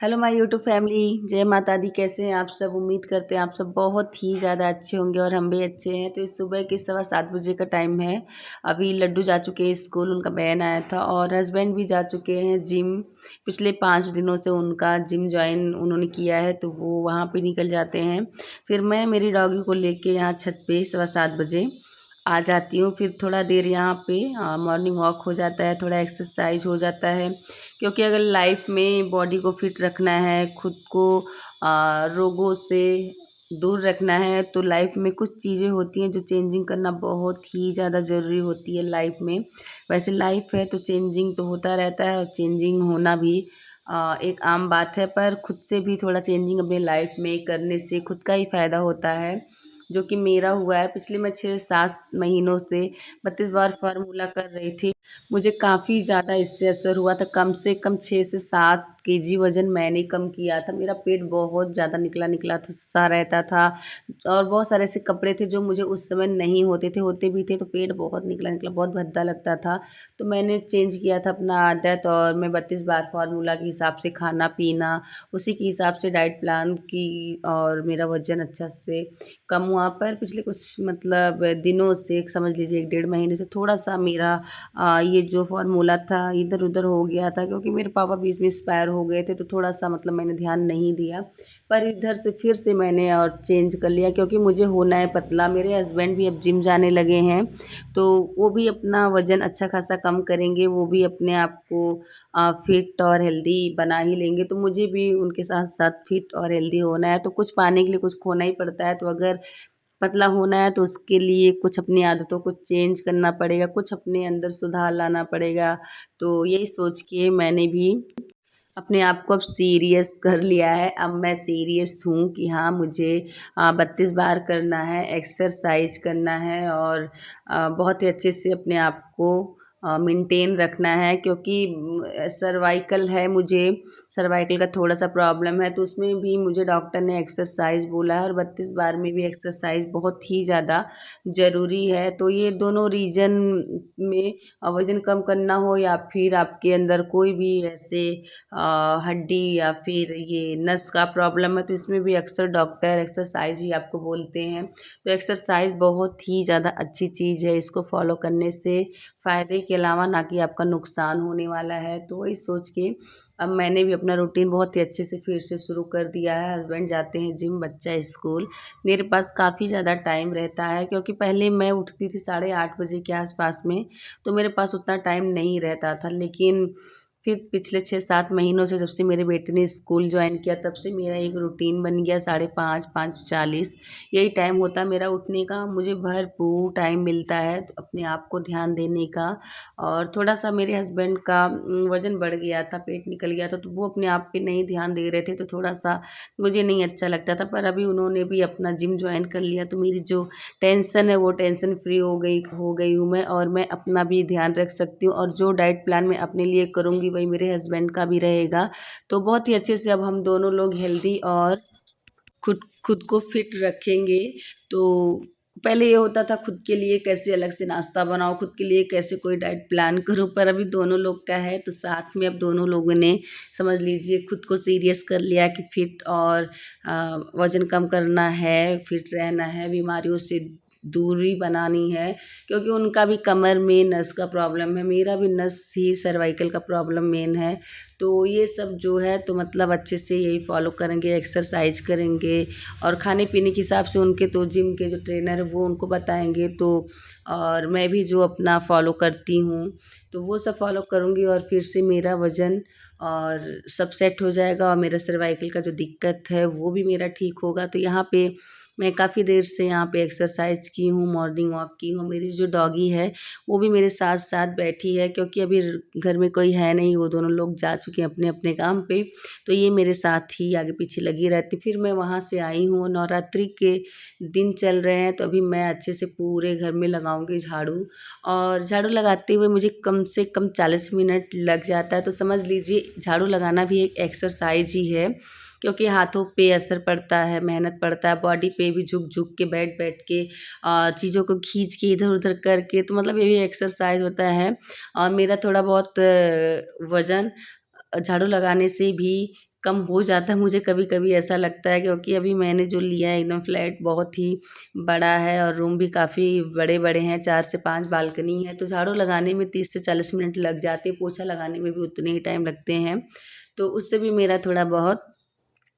Hello my YouTube family, जय माता दी। कैसे हैं आप सब? उम्मीद करते हैं आप सब बहुत ही ज़्यादा अच्छे होंगे और हम भी अच्छे हैं। तो इस सुबह के 7:15 का टाइम है। अभी लड्डू जा चुके हैं स्कूल, उनका बहन आया था, और हस्बैंड भी जा चुके हैं जिम। पिछले 5 दिनों से उनका जिम ज्वाइन उन्होंने किया है, तो वो वहाँ पे निकल जाते हैं। फिर मैं मेरी डॉगी को लेके यहाँ छत पे 7:15 आ जाती हूँ। फिर थोड़ा देर यहाँ पे मॉर्निंग वॉक हो जाता है, थोड़ा एक्सरसाइज हो जाता है। क्योंकि अगर लाइफ में बॉडी को फिट रखना है, खुद को रोगों से दूर रखना है, तो लाइफ में कुछ चीज़ें होती हैं जो चेंजिंग करना बहुत ही ज़्यादा ज़रूरी होती है लाइफ में। वैसे लाइफ है तो चेंजिंग तो होता रहता है, और चेंजिंग होना भी एक आम बात है। पर खुद से भी थोड़ा चेंजिंग अपने लाइफ में करने से खुद का ही फ़ायदा होता है, जो कि मेरा हुआ है। पिछले मैं 6-7 महीनों से 32 बार फार्मूला कर रही थी। मुझे काफ़ी ज़्यादा इससे असर हुआ था। कम से कम 6 से 7 केजी वज़न मैंने कम किया था। मेरा पेट बहुत ज़्यादा निकला निकला था सा रहता था, और बहुत सारे ऐसे कपड़े थे जो मुझे उस समय नहीं होते थे, होते भी थे तो पेट बहुत निकला निकला, बहुत भद्दा लगता था। तो मैंने चेंज किया था अपना आदत, और मैं 32 बार फार्मूला के हिसाब से खाना पीना, उसी के हिसाब से डाइट प्लान की, और मेरा वज़न अच्छा से कम हुआ। पर पिछले कुछ मतलब दिनों से, समझ लीजिए 1-1.5 महीने से, थोड़ा-सा मेरा ये जो फ़ॉर्मूला था इधर-उधर हो गया था, क्योंकि मेरे पापा बीच में एक्सपायर हो गए थे, तो थोड़ा-सा मतलब मैंने ध्यान नहीं दिया। पर इधर से फिर से मैंने और चेंज कर लिया, क्योंकि मुझे होना है पतला। मेरे हस्बैंड भी अब जिम जाने लगे हैं, तो वो भी अपना वज़न अच्छा खासा कम करेंगे, वो भी अपने आप को फिट और हेल्दी बना ही लेंगे। तो मुझे भी उनके साथ-साथ फिट और हेल्दी होना है, तो कुछ पाने के लिए कुछ खोना ही पड़ता है। तो अगर पतला होना है तो उसके लिए कुछ अपनी आदतों को चेंज करना पड़ेगा, कुछ अपने अंदर सुधार लाना पड़ेगा। तो यही सोच के मैंने भी अपने आप को अब सीरियस कर लिया है। अब मैं सीरियस हूँ कि हाँ, मुझे 32 बार करना है, एक्सरसाइज करना है, और बहुत ही अच्छे से अपने आप को मेंटेन रखना है। क्योंकि सर्वाइकल है मुझे, सर्वाइकल का थोड़ा-सा प्रॉब्लम है, तो उसमें भी मुझे डॉक्टर ने एक्सरसाइज बोला है, और 32 बार में भी एक्सरसाइज बहुत ही ज़्यादा ज़रूरी है। तो ये दोनों रीज़न में, वज़न कम करना हो या फिर आपके अंदर कोई भी ऐसे हड्डी या फिर ये नस का प्रॉब्लम है, तो इसमें भी अक्सर डॉक्टर एक्सरसाइज ही आपको बोलते हैं। तो एक्सरसाइज बहुत ही ज़्यादा अच्छी चीज़ है, इसको फॉलो करने से फ़ायदे के अलावा ना कि आपका नुकसान होने वाला है। तो वही सोच के अब मैंने भी अपना रूटीन बहुत ही अच्छे से फिर से शुरू कर दिया है। हस्बैंड जाते हैं जिम, बच्चा स्कूल। मेरे पास काफ़ी ज़्यादा टाइम रहता है, क्योंकि पहले मैं उठती थी 8:30 के आसपास में, तो मेरे पास उतना टाइम नहीं रहता था। लेकिन फिर पिछले 6-7 महीनों से, जब से मेरे बेटे ने स्कूल ज्वाइन किया, तब से मेरा एक रूटीन बन गया। 5:30, 5:40 यही टाइम होता है मेरा उठने का। मुझे भरपूर टाइम मिलता है तो अपने आप को ध्यान देने का। और थोड़ा-सा मेरे हस्बैंड का वज़न बढ़ गया था, पेट निकल गया था, तो वो अपने आप पे नहीं ध्यान दे रहे थे, तो थोड़ा-सा मुझे नहीं अच्छा लगता था। पर अभी उन्होंने भी अपना जिम ज्वाइन कर लिया, तो मेरी जो टेंशन है वो टेंशन फ्री हो गई हूँ मैं, और मैं अपना भी ध्यान रख सकती हूँ। और जो डाइट प्लान मैं अपने लिए करूँगी वही मेरे हस्बैंड का भी रहेगा। तो बहुत ही अच्छे से अब हम दोनों लोग हेल्दी और खुद खुद को फिट रखेंगे। तो पहले ये होता था खुद के लिए कैसे अलग से नाश्ता बनाओ, खुद के लिए कैसे कोई डाइट प्लान करो, पर अभी दोनों लोग का है, तो साथ में अब दोनों लोगों ने, समझ लीजिए, खुद को सीरियस कर लिया कि फिट और वज़न कम करना है, फिट रहना है, बीमारियों से दूरी बनानी है। क्योंकि उनका भी कमर में नस का प्रॉब्लम है, मेरा भी नस ही सर्वाइकल का प्रॉब्लम मेन है। तो ये सब जो है, तो मतलब अच्छे से यही फॉलो करेंगे, एक्सरसाइज करेंगे, और खाने पीने के हिसाब से उनके, तो जिम के जो ट्रेनर है वो उनको बताएंगे। तो और मैं भी जो अपना फॉलो करती हूँ, तो वो सब फॉलो करूँगी, और फिर से मेरा वज़न और सब सेट हो जाएगा, और मेरा सर्वाइकल का जो दिक्कत है वो भी मेरा ठीक होगा। तो यहाँ पे मैं काफ़ी देर से यहाँ पे एक्सरसाइज की हूँ, मॉर्निंग वॉक की हूँ। मेरी जो डॉगी है वो भी मेरे साथ साथ बैठी है, क्योंकि अभी घर में कोई है नहीं, वो दोनों लोग जा चुके हैं अपने अपने काम पे। तो ये मेरे साथ ही आगे पीछे लगी रहती। फिर मैं वहाँ से आई हूँ, नवरात्रि के दिन चल रहे हैं, तो अभी मैं अच्छे से पूरे घर में लगाऊंगी झाड़ू। और झाड़ू लगाते हुए मुझे कम से कम 40 मिनट लग जाता है। तो समझ लीजिए झाड़ू लगाना भी एक एक्सरसाइज ही है, क्योंकि हाथों पे असर पड़ता है, मेहनत पड़ता है, बॉडी पे भी झुक झुक के, बैठ बैठ के, चीज़ों को खींच के, इधर उधर करके, तो मतलब ये भी एक्सरसाइज होता है। और मेरा थोड़ा बहुत वज़न झाड़ू लगाने से भी कम हो जाता है, मुझे कभी कभी ऐसा लगता है, क्योंकि अभी मैंने जो लिया है एकदम फ्लैट बहुत ही बड़ा है और रूम भी काफ़ी बड़े बड़े हैं, 4 से 5 बालकनी है, तो झाड़ू लगाने में 30 से 40 मिनट लग जाते हैं, पोछा लगाने में भी उतने ही टाइम लगते हैं। तो उससे भी मेरा थोड़ा बहुत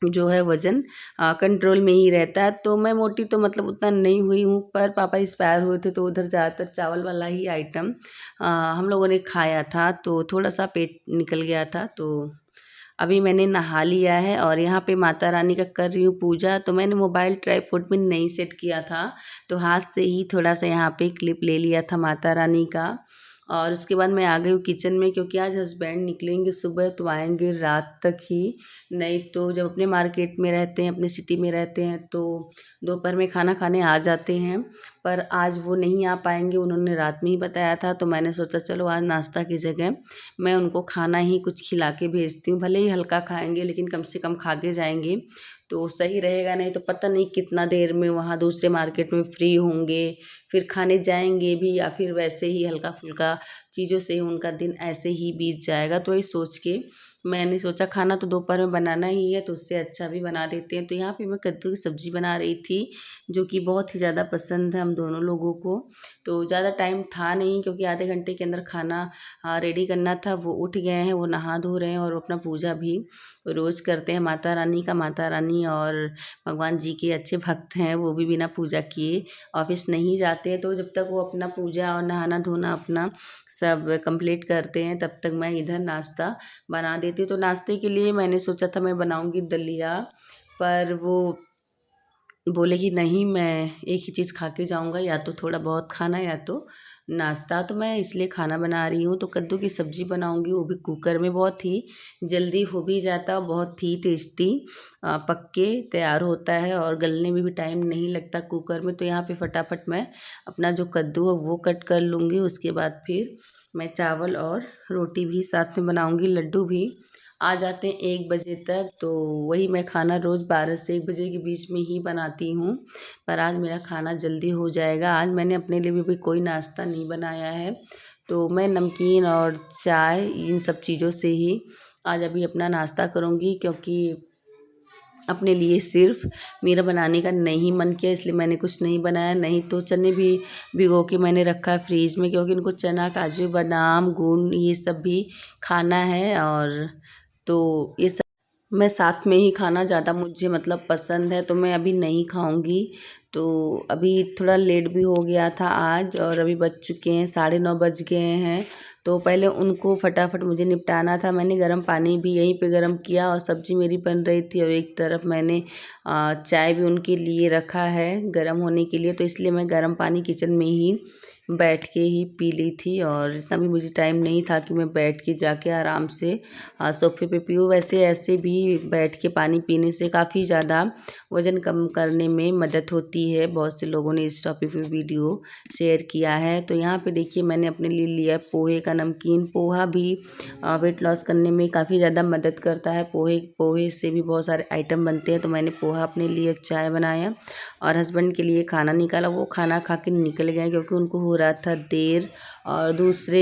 जो है वज़न कंट्रोल में ही रहता है। तो मैं मोटी तो मतलब उतना नहीं हुई हूँ, पर पापा एक्सपायर हुए थे तो उधर ज़्यादातर चावल वाला ही आइटम हम लोगों ने खाया था, तो थोड़ा-सा पेट निकल गया था। तो अभी मैंने नहा लिया है और यहाँ पे माता रानी का कर रही हूँ पूजा। तो मैंने मोबाइल ट्राइपॉड में नहीं सेट किया था, तो हाथ से ही थोड़ा-सा यहाँ पे क्लिप ले लिया था माता रानी का। और उसके बाद मैं आ गई हूँ किचन में, क्योंकि आज हस्बैंड निकलेंगे सुबह तो आएंगे रात तक ही। नहीं तो जब अपने मार्केट में रहते हैं, अपने सिटी में रहते हैं, तो दोपहर में खाना खाने आ जाते हैं, पर आज वो नहीं आ पाएंगे, उन्होंने रात में ही बताया था। तो मैंने सोचा चलो आज नाश्ता की जगह मैं उनको खाना ही कुछ खिला के भेजती हूँ, भले ही हल्का खाएंगे लेकिन कम से कम खा के जाएंगे तो सही रहेगा। नहीं तो पता नहीं कितना देर में वहाँ दूसरे मार्केट में फ्री होंगे, फिर खाने जाएंगे भी, या फिर वैसे ही हल्का फुल्का चीज़ों से ही उनका दिन ऐसे ही बीत जाएगा। तो ये सोच के मैंने सोचा खाना तो दोपहर में बनाना ही है, तो उससे अच्छा भी बना देते हैं। तो यहाँ पे मैं कद्दू की सब्ज़ी बना रही थी, जो कि बहुत ही ज़्यादा पसंद है हम दोनों लोगों को। तो ज़्यादा टाइम था नहीं, क्योंकि आधे घंटे के अंदर खाना रेडी करना था। वो उठ गए हैं, वो नहा धो रहे हैं और अपना पूजा भी रोज़ करते हैं माता रानी का। माता रानी और भगवान जी के अच्छे भक्त हैं, वो भी बिना पूजा किए ऑफिस नहीं जाते हैं। तो जब तक वो अपना पूजा और नहाना धोना अपना सब कंप्लीट करते हैं, तब तक मैं इधर नाश्ता बना देती हूँ। तो नाश्ते के लिए मैंने सोचा था मैं बनाऊँगी दलिया, पर वो बोले कि नहीं, मैं एक ही चीज़ खा के जाऊँगा, या तो थोड़ा बहुत खाना या तो नाश्ता। तो मैं इसलिए खाना बना रही हूँ। तो कद्दू की सब्ज़ी बनाऊँगी, वो भी कुकर में, बहुत ही जल्दी हो भी जाता है, बहुत ही टेस्टी पक के तैयार होता है और गलने में भी टाइम नहीं लगता कुकर में। तो यहाँ पे फटाफट मैं अपना जो कद्दू है वो कट कर लूँगी। उसके बाद फिर मैं चावल और रोटी भी साथ में बनाऊँगी। लड्डू भी आ जाते हैं 1 बजे तक, तो वही मैं खाना रोज़ 12 से 1 बजे के बीच में ही बनाती हूँ। पर आज मेरा खाना जल्दी हो जाएगा। आज मैंने अपने लिए भी कोई नाश्ता नहीं बनाया है, तो मैं नमकीन और चाय इन सब चीज़ों से ही आज अभी अपना नाश्ता करूँगी, क्योंकि अपने लिए सिर्फ मेरा बनाने का नहीं मन किया, इसलिए मैंने कुछ नहीं बनाया। नहीं तो चने भी भिगो के मैंने रखा है फ्रीज में, क्योंकि इनको चना, काजू, बादाम, गुड़ ये सब भी खाना है। और तो ये सब मैं साथ में ही खाना ज़्यादा मुझे मतलब पसंद है, तो मैं अभी नहीं खाऊंगी। तो अभी थोड़ा लेट भी हो गया था आज, और अभी बज चुके हैं 9:30 बज गए हैं। तो पहले उनको फटाफट मुझे निपटाना था। मैंने गर्म पानी भी यहीं पे गर्म किया और सब्ज़ी मेरी बन रही थी, और एक तरफ मैंने चाय भी उनके लिए रखा है गर्म होने के लिए। तो इसलिए मैं गर्म पानी किचन में ही बैठ के ही पी ली थी, और इतना भी मुझे टाइम नहीं था कि मैं बैठ के जाके आराम से सोफ़े पे पीऊँ। वैसे ऐसे भी बैठ के पानी पीने से काफ़ी ज़्यादा वज़न कम करने में मदद होती है। बहुत से लोगों ने इस टॉपिक पे वीडियो शेयर किया है। तो यहाँ पे देखिए मैंने अपने लिए लिया पोहे का नमकीन। पोहा भी वेट लॉस करने में काफ़ी ज़्यादा मदद करता है। पोहे से भी बहुत सारे आइटम बनते हैं। तो मैंने पोहा अपने लिए चाय बनाया और हस्बैंड के लिए खाना निकाला। वो खाना खा के निकल गए, क्योंकि उनको हो रहा था देर, और दूसरे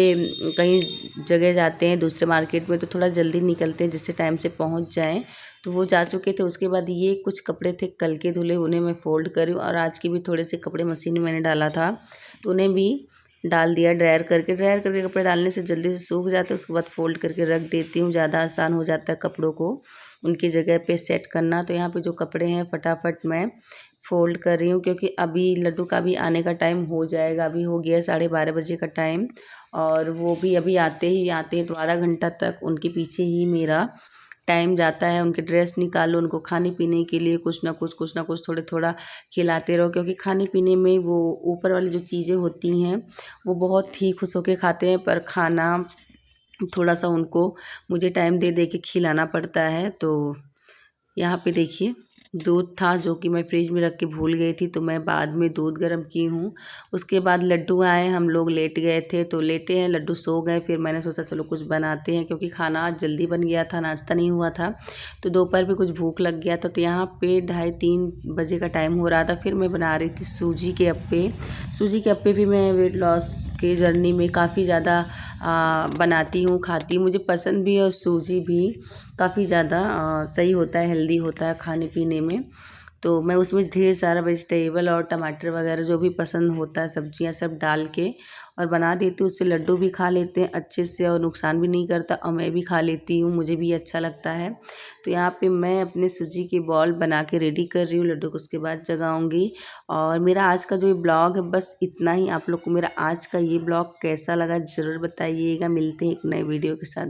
कहीं जगह जाते हैं दूसरे मार्केट में, तो थोड़ा जल्दी निकलते हैं जिससे टाइम से पहुंच जाएं। तो वो जा चुके थे। उसके बाद ये कुछ कपड़े थे कल के धुले, उन्हें मैं फ़ोल्ड करी, और आज के भी थोड़े से कपड़े मशीन में मैंने डाला था, तो उन्हें भी डाल दिया ड्रायर करके। ड्रायर करके कपड़े डालने से जल्दी से सूख जाते हैं। उसके बाद फ़ोल्ड करके रख देती हूँ, ज़्यादा आसान हो जाता है कपड़ों को उनकी जगह पे सेट करना। तो यहाँ पे जो कपड़े हैं फटाफट मैं फ़ोल्ड कर रही हूँ, क्योंकि अभी लड्डू का भी आने का टाइम हो जाएगा। अभी हो गया है 12:30 बजे का टाइम, और वो भी अभी आते हैं तो आधा घंटा तक उनके पीछे ही मेरा टाइम जाता है। उनके ड्रेस निकालो, उनको खाने पीने के लिए कुछ ना कुछ थोड़ा थोड़ा खिलाते रहो, क्योंकि खाने पीने में वो ऊपर वाली जो चीज़ें होती हैं वो बहुत ही खुश होके खाते हैं, पर खाना थोड़ा सा उनको मुझे टाइम दे दे के खिलाना पड़ता है। तो यहाँ पे देखिए दूध था जो कि मैं फ्रिज में रख के भूल गई थी, तो मैं बाद में दूध गर्म की हूँ। उसके बाद लड्डू आए, हम लोग लेट गए थे, तो लेटे हैं, लड्डू सो गए। फिर मैंने सोचा चलो कुछ बनाते हैं, क्योंकि खाना आज जल्दी बन गया था, नाश्ता नहीं हुआ था, तो दोपहर में कुछ भूख लग गया था। तो यहाँ पे 2:30-3 बजे का टाइम हो रहा था। फिर मैं बना रही थी सूजी के अप्पे। सूजी के अप्पे भी मैं वेट लॉस के जर्नी में काफ़ी ज़्यादा बनाती हूँ, खाती हूँ, मुझे पसंद भी है, और सूजी भी काफ़ी ज़्यादा सही होता है, हेल्दी होता है खाने पीने में। तो मैं उसमें ढेर सारा वेजिटेबल और टमाटर वगैरह जो भी पसंद होता है सब्जियां सब डाल के और बना देती हूँ। उससे लड्डू भी खा लेते हैं अच्छे से और नुकसान भी नहीं करता और मैं भी खा लेती हूँ, मुझे भी अच्छा लगता है। तो यहाँ पे मैं अपने सूजी के बॉल बना के रेडी कर रही हूँ, लड्डू को उसके बाद जगाऊंगी। और मेरा आज का जो ये ब्लॉग है बस इतना ही। आप लोग को मेरा आज का ये ब्लॉग कैसा लगा ज़रूर बताइएगा। मिलते हैं एक नए वीडियो के साथ।